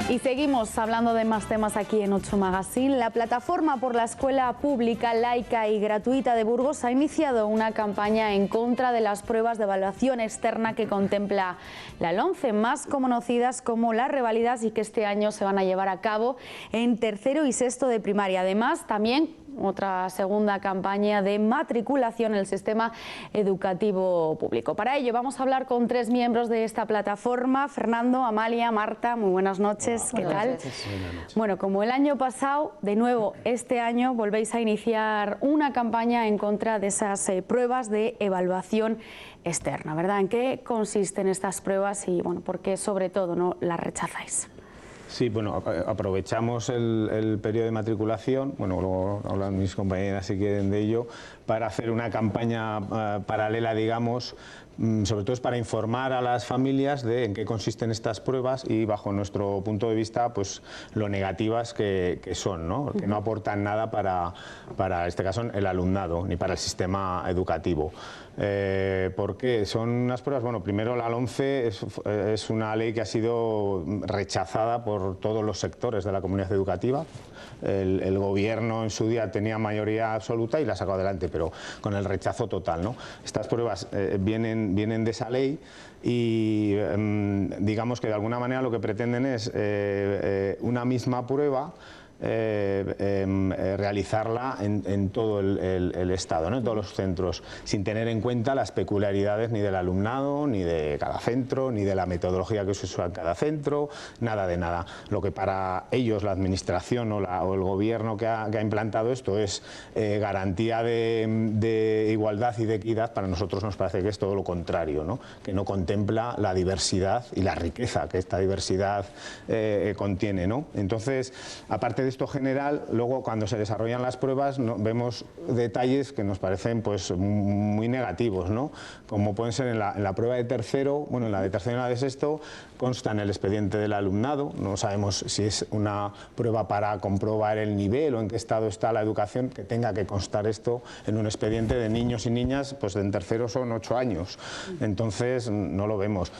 Y seguimos hablando de más temas aquí en 8 Magazine. La plataforma por la escuela pública, laica y gratuita de Burgos ha iniciado una campaña en contra de las pruebas de evaluación externa que contempla la LOMCE, más conocidas como las reválidas, y que este año se van a llevar a cabo en tercero y sexto de primaria. Además, también otra segunda campaña de matriculación en el sistema educativo público. Para ello vamos a hablar con tres miembros de esta plataforma: Fernando, Amalia, Marta. Muy buenas noches. Hola, ¿Qué tal? Bueno, como el año pasado, de nuevo este año volvéis a iniciar una campaña en contra de esas pruebas de evaluación externa, ¿verdad? ¿En qué consisten estas pruebas y, bueno, por qué sobre todo no las rechazáis? Sí, bueno, aprovechamos el periodo de matriculación, bueno, luego hablan mis compañeras si quieren de ello, para hacer una campaña paralela, digamos, sobre todo es para informar a las familias de en qué consisten estas pruebas y, bajo nuestro punto de vista, pues lo negativas que son, ¿no? Que no aportan nada para este caso, el alumnado, ni para el sistema educativo. ¿Por qué? Son unas pruebas, bueno, primero la LOMCE es una ley que ha sido rechazada por todos los sectores de la comunidad educativa. El gobierno en su día tenía mayoría absoluta y la ha sacado adelante, pero con el rechazo total, ¿no? Estas pruebas vienen de esa ley y digamos que de alguna manera lo que pretenden es una misma prueba, realizarla en todo el Estado, ¿no? En todos los centros, sin tener en cuenta las peculiaridades ni del alumnado, ni de cada centro, ni de la metodología que se usa en cada centro, nada de nada. Lo que para ellos, la administración o el gobierno que ha implantado esto es garantía de igualdad y de equidad, para nosotros nos parece que es todo lo contrario, ¿no? Que no contempla la diversidad y la riqueza que esta diversidad contiene, ¿no? Entonces, aparte de esto general, luego cuando se desarrollan las pruebas vemos detalles que nos parecen pues muy negativos, ¿no? Como pueden ser en la prueba de tercero, bueno, en la de tercero y en la de sexto consta en el expediente del alumnado, no sabemos si es una prueba para comprobar el nivel o en qué estado está la educación, que tenga que constar esto en un expediente de niños y niñas, pues en tercero son 8 años, entonces no lo vemos.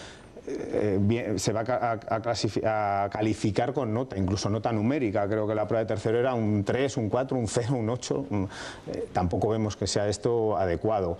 Se va a calificar con nota, incluso nota numérica. Creo que la prueba de tercero era un 3, un 4, un 0, un 8. Tampoco vemos que sea esto adecuado.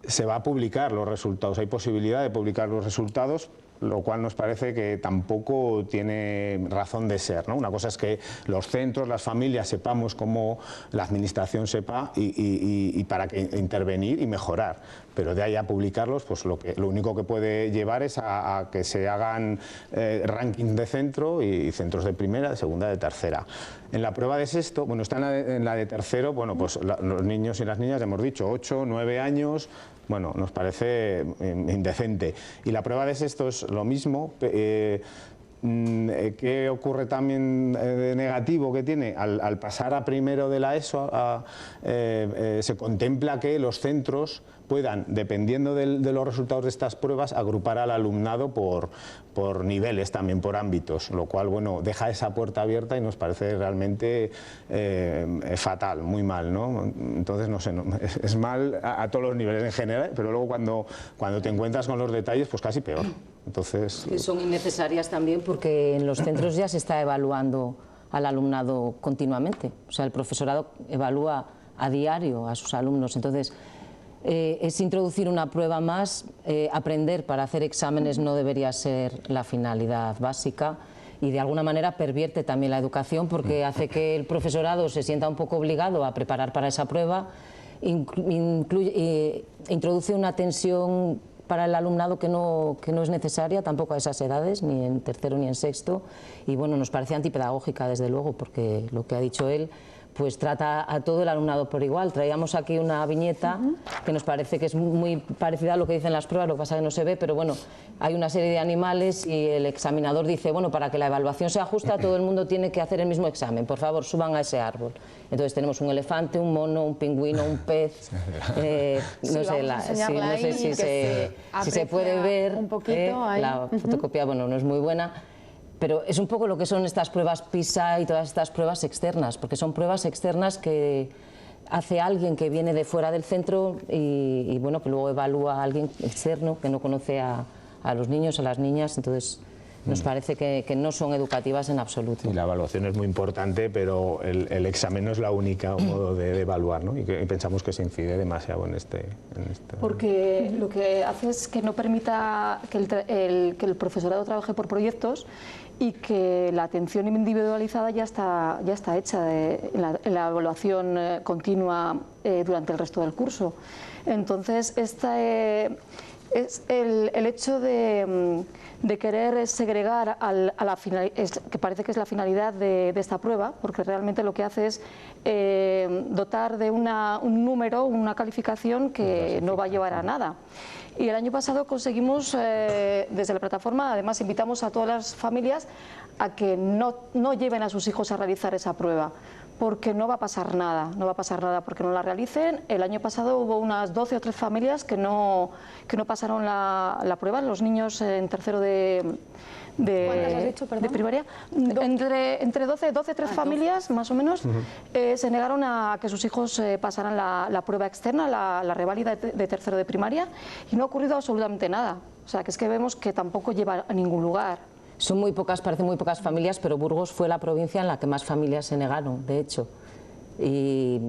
Se va a publicar los resultados, hay posibilidad de publicar los resultados, lo cual nos parece que tampoco tiene razón de ser, ¿no? Una cosa es que los centros, las familias sepamos, cómo la administración sepa y para que intervenir y mejorar, pero de ahí a publicarlos, pues lo único que puede llevar es a que se hagan rankings de centro y centros de primera, de segunda, de tercera. En la prueba de sexto, bueno, está en la de tercero, bueno, pues los niños y las niñas, ya hemos dicho, 8, 9 años, bueno, nos parece indecente. Y la prueba de sexto es lo mismo. ¿Qué ocurre también de negativo que tiene? Al pasar a primero de la ESO, se contempla que los centros puedan, dependiendo de los resultados de estas pruebas, agrupar al alumnado por niveles, también por ámbitos, lo cual, bueno, deja esa puerta abierta y nos parece realmente fatal, muy mal, ¿no? Entonces, no sé, es mal a todos los niveles en general, pero luego cuando te encuentras con los detalles, pues casi peor. Entonces, que son innecesarias también porque en los centros ya se está evaluando al alumnado continuamente, o sea, el profesorado evalúa a diario a sus alumnos, entonces es introducir una prueba más. Aprender para hacer exámenes no debería ser la finalidad básica y de alguna manera pervierte también la educación porque hace que el profesorado se sienta un poco obligado a preparar para esa prueba, introduce una tensión para el alumnado que no es necesaria tampoco a esas edades, ni en tercero ni en sexto, y bueno, nos parece antipedagógica desde luego, porque lo que ha dicho él pues trata a todo el alumnado por igual. Traíamos aquí una viñeta que nos parece que es muy parecida a lo que dicen las pruebas, lo que pasa es que no se ve, pero bueno, hay una serie de animales y el examinador dice, bueno, para que la evaluación sea justa todo el mundo tiene que hacer el mismo examen, por favor suban a ese árbol. Entonces tenemos un elefante, un mono, un pingüino, un pez, no sé si se puede ver un poquito ahí. La fotocopia, bueno, no es muy buena. Pero es un poco lo que son estas pruebas PISA y todas estas pruebas externas, porque son pruebas externas que hace alguien que viene de fuera del centro y bueno, que luego evalúa a alguien externo que no conoce a los niños, a las niñas, entonces nos parece que no son educativas en absoluto. Y la evaluación es muy importante, pero el examen no es la única modo de evaluar, ¿no? Y pensamos que se incide demasiado en este... Porque lo que hace es que no permita que el profesorado trabaje por proyectos y que la atención individualizada ya está hecha en la evaluación continua durante el resto del curso. Entonces, es el hecho de querer segregar que parece que es la finalidad de esta prueba, porque realmente lo que hace es dotar de un número, una calificación que no va a llevar a nada. Y el año pasado conseguimos, desde la plataforma, además invitamos a todas las familias a que no lleven a sus hijos a realizar esa prueba, porque no va a pasar nada, porque no la realicen. El año pasado hubo unas 12 o 13 familias que no pasaron la prueba, los niños en tercero de primaria, entre 12 13 familias más o menos, se negaron a que sus hijos pasaran la prueba externa, la reválida de tercero de primaria, y no ha ocurrido absolutamente nada. O sea, que es que vemos que tampoco lleva a ningún lugar. Son muy pocas, parecen muy pocas familias, pero Burgos fue la provincia en la que más familias se negaron, de hecho. Y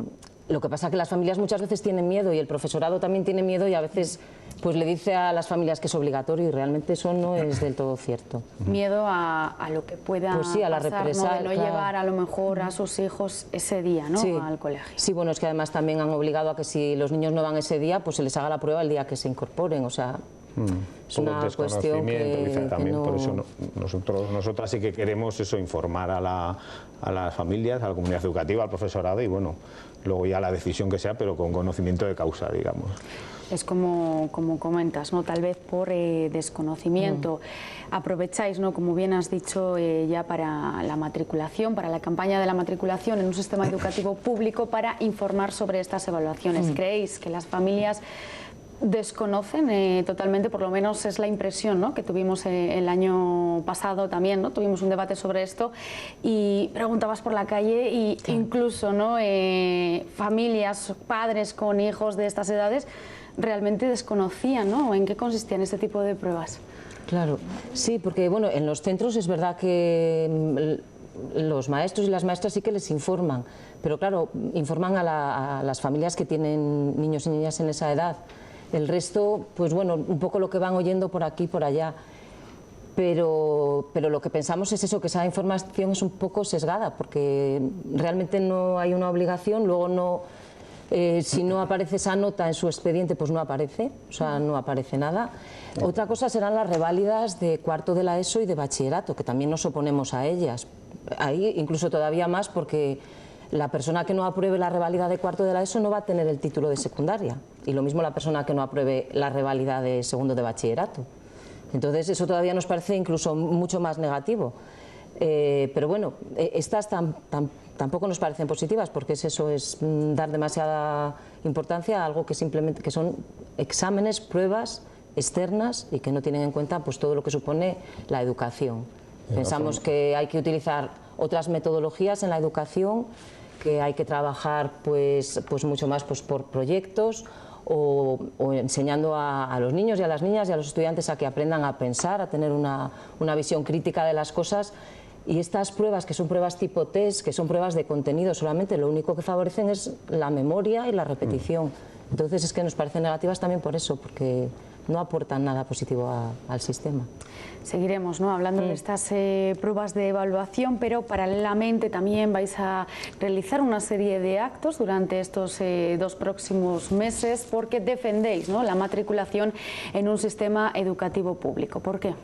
lo que pasa es que las familias muchas veces tienen miedo y el profesorado también tiene miedo y a veces pues le dice a las familias que es obligatorio y realmente eso no es del todo cierto. Miedo a lo que pueda pues sí, a la pasar, represalia, ¿no? De no llevar a lo mejor a sus hijos ese día, ¿no? Sí. Al colegio. Sí, bueno, es que además también han obligado a que si los niños no van ese día, pues se les haga la prueba el día que se incorporen, o sea... Es una cuestión que también, no... por eso nosotras sí que queremos eso, informar a las familias, a la comunidad educativa, al profesorado y bueno, luego ya la decisión que sea, pero con conocimiento de causa, digamos. Es como comentas, ¿no? Tal vez por desconocimiento. Aprovecháis, ¿no? Como bien has dicho, ya para la matriculación, para la campaña de la matriculación en un sistema educativo público para informar sobre estas evaluaciones. ¿Creéis que las familias desconocen totalmente, por lo menos es la impresión, ¿no? Que tuvimos el año pasado también, ¿no? Tuvimos un debate sobre esto y preguntabas por la calle y incluso, ¿no? Familias, padres con hijos de estas edades realmente desconocían, ¿no? En qué consistían este tipo de pruebas. Claro, sí, porque bueno, en los centros es verdad que los maestros y las maestras sí que les informan, pero claro, informan a las familias que tienen niños y niñas en esa edad. El resto, pues bueno, un poco lo que van oyendo por aquí y por allá, pero lo que pensamos es eso, que esa información es un poco sesgada, porque realmente no hay una obligación, luego no, si no aparece esa nota en su expediente, pues no aparece, o sea, no aparece nada. Otra cosa serán las reválidas de cuarto de la ESO y de bachillerato, que también nos oponemos a ellas, ahí incluso todavía más porque... La persona que no apruebe la reválida de cuarto de la ESO no va a tener el título de secundaria y lo mismo la persona que no apruebe la reválida de segundo de bachillerato. Entonces eso todavía nos parece incluso mucho más negativo. Pero bueno, estas tampoco nos parecen positivas porque eso es dar demasiada importancia a algo que simplemente que son exámenes, pruebas externas y que no tienen en cuenta pues todo lo que supone la educación. Pensamos que hay que utilizar otras metodologías en la educación, que hay que trabajar pues mucho más pues por proyectos o enseñando a los niños y a las niñas y a los estudiantes a que aprendan a pensar, a tener una visión crítica de las cosas. Y estas pruebas, que son pruebas tipo test, que son pruebas de contenido solamente, lo único que favorecen es la memoria y la repetición. Entonces es que nos parecen negativas también por eso, porque no aportan nada positivo al sistema. Seguiremos, ¿no? Hablando de estas pruebas de evaluación, pero paralelamente también vais a realizar una serie de actos durante estos 2 próximos meses porque defendéis, ¿no? La matriculación en un sistema educativo público. ¿Por qué?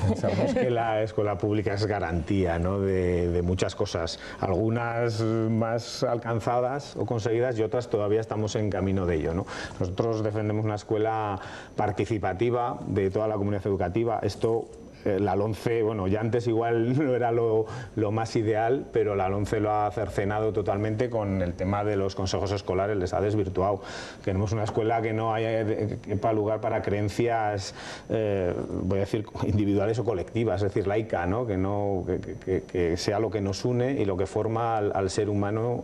Pensamos que la escuela pública es garantía, ¿no? de muchas cosas, algunas más alcanzadas o conseguidas y otras todavía estamos en camino de ello, ¿no? Nosotros defendemos una escuela participativa de toda la comunidad educativa. Esto la LOMCE, bueno, ya antes igual no era lo más ideal, pero la LOMCE lo ha cercenado totalmente con el tema de los consejos escolares, les ha desvirtuado. Queremos una escuela que no haya quepa lugar para creencias, voy a decir, individuales o colectivas, es decir, laica, ¿no? Que sea lo que nos une y lo que forma al ser humano,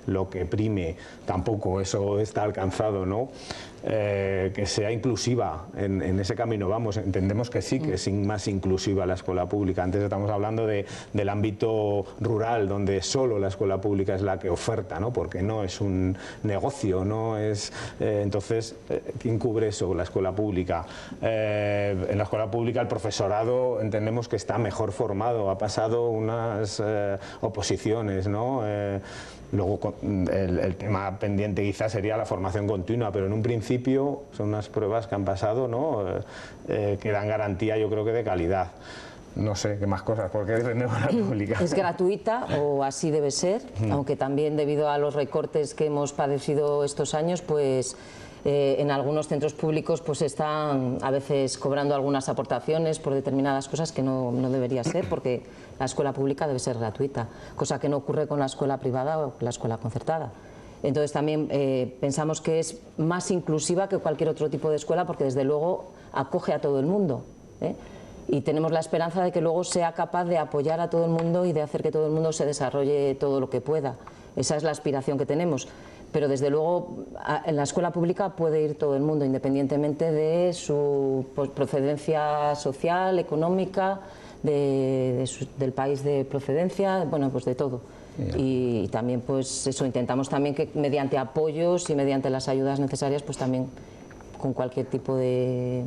lo que prime. Tampoco eso está alcanzado, ¿no? que sea inclusiva. En ese camino vamos, entendemos que sí, que es más inclusiva la escuela pública. Antes estamos hablando del ámbito rural, donde solo la escuela pública es la que oferta, ¿no? Porque no es un negocio, no es... entonces, ¿quién cubre eso? La escuela pública. En la escuela pública el profesorado entendemos que está mejor formado, ha pasado unas oposiciones, ¿no? Luego el tema pendiente quizás sería la formación continua, pero en un principio son unas pruebas que han pasado, ¿no? Que dan garantía, yo creo que de calidad. No sé qué más cosas, porque defendemos la pública. Es gratuita, o así debe ser, aunque también debido a los recortes que hemos padecido estos años, pues en algunos centros públicos pues están a veces cobrando algunas aportaciones por determinadas cosas que no debería ser, porque la escuela pública debe ser gratuita, cosa que no ocurre con la escuela privada o la escuela concertada. Entonces también pensamos que es más inclusiva que cualquier otro tipo de escuela, porque desde luego acoge a todo el mundo, y tenemos la esperanza de que luego sea capaz de apoyar a todo el mundo y de hacer que todo el mundo se desarrolle todo lo que pueda. Esa es la aspiración que tenemos. Pero desde luego en la escuela pública puede ir todo el mundo, independientemente de su procedencia social, económica, del país de procedencia, bueno, pues de todo. Y también pues eso, intentamos también que mediante apoyos y mediante las ayudas necesarias, pues también con cualquier tipo de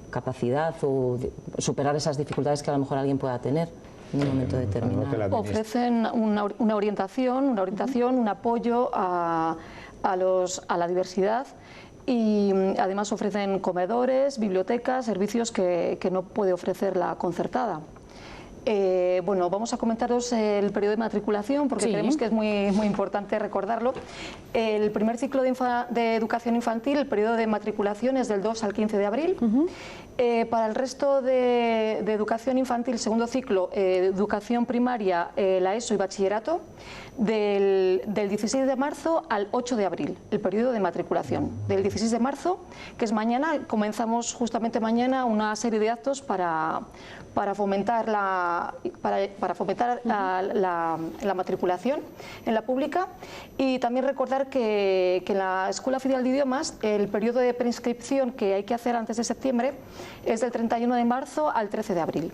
capacidad o superar esas dificultades que a lo mejor alguien pueda tener en un momento determinado. Ofrecen una orientación, un apoyo a la diversidad, y además ofrecen comedores, bibliotecas, servicios que no puede ofrecer la concertada. Bueno, vamos a comentaros el periodo de matriculación, porque creemos que es muy importante recordarlo. El primer ciclo de educación infantil, el periodo de matriculación es del 2 al 15 de abril. Para el resto de educación infantil, segundo ciclo, educación primaria, la ESO y bachillerato, del 16 de marzo al 8 de abril, el periodo de matriculación. Del 16 de marzo, que es mañana, comenzamos justamente mañana una serie de actos para fomentar la matriculación en la pública, y también recordar que en la Escuela Oficial de Idiomas el periodo de preinscripción que hay que hacer antes de septiembre es del 31 de marzo al 13 de abril.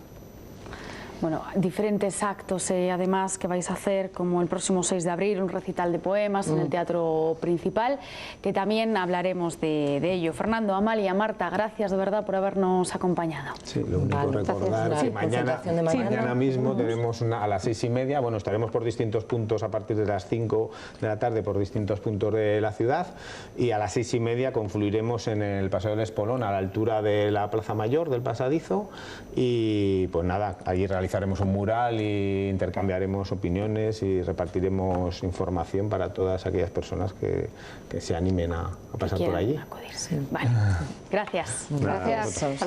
Bueno, diferentes actos además que vais a hacer, como el próximo 6 de abril, un recital de poemas en el Teatro Principal, que también hablaremos de ello. Fernando, Amalia, Marta, gracias de verdad por habernos acompañado. Sí, lo único recordar que mañana mismo tenemos a las 6:30, bueno, estaremos por distintos puntos a partir de las 5 de la tarde por distintos puntos de la ciudad, y a las 6:30 confluiremos en el Paseo del Espolón, a la altura de la Plaza Mayor, del pasadizo, y pues nada, allí realizaremos un mural e intercambiaremos opiniones y repartiremos información para todas aquellas personas que se animen a pasar por allí. Vale, gracias. Gracias.